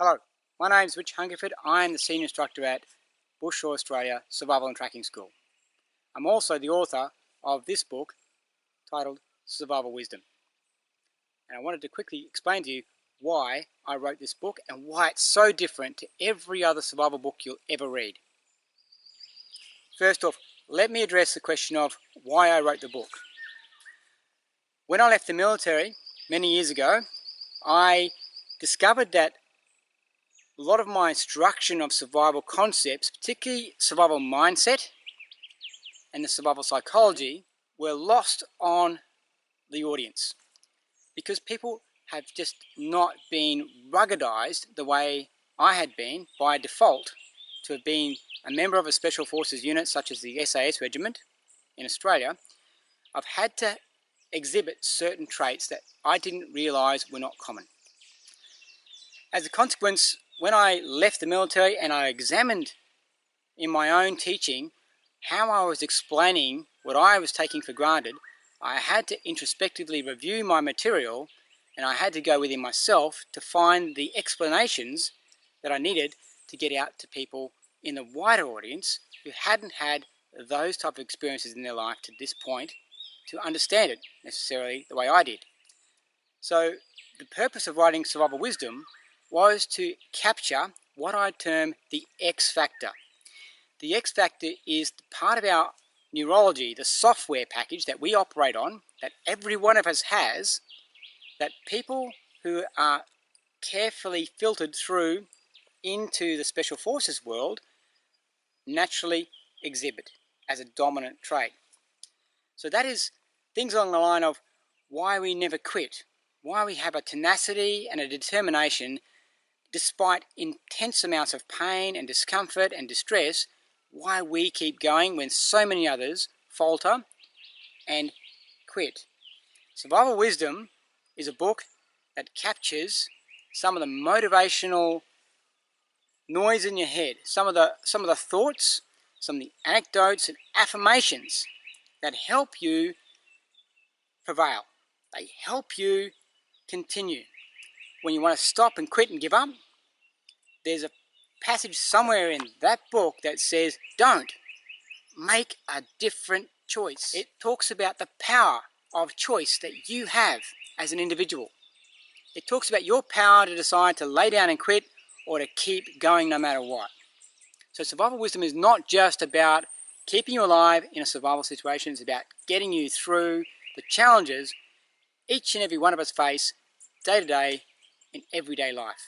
Hello, my name is Hungerford. I am the Senior Instructor at Bushshore Australia Survival and Tracking School. I'm also the author of this book titled Survival Wisdom. And I wanted to quickly explain to you why I wrote this book and why it's so different to every other survival book you'll ever read. First off, let me address the question of why I wrote the book. When I left the military many years ago, I discovered that a lot of my instruction of survival concepts, particularly survival mindset and the survival psychology, were lost on the audience because people have just not been ruggedized the way I had been by default to have been a member of a special forces unit such as the SAS regiment in Australia. I've had to exhibit certain traits that I didn't realize were not common. As a consequence, when I left the military and I examined in my own teaching how I was explaining what I was taking for granted, I had to introspectively review my material and I had to go within myself to find the explanations that I needed to get out to people in the wider audience who hadn't had those type of experiences in their life to this point to understand it necessarily the way I did. So the purpose of writing Survival Wisdom was to capture what I term the X factor. The X factor is the part of our neurology, the software package that we operate on, that every one of us has, that people who are carefully filtered through into the Special Forces world naturally exhibit as a dominant trait. So that is things along the line of why we never quit, why we have a tenacity and a determination despite intense amounts of pain and discomfort and distress, why we keep going when so many others falter and quit. Survival Wisdom is a book that captures some of the motivational noise in your head, some of the thoughts, some of the anecdotes and affirmations that help you prevail. They help you continue. When you want to stop and quit and give up, there's a passage somewhere in that book that says, don't. Make a different choice. It talks about the power of choice that you have as an individual. It talks about your power to decide to lay down and quit or to keep going no matter what. So Survival Wisdom is not just about keeping you alive in a survival situation. It's about getting you through the challenges each and every one of us face day to day in everyday life.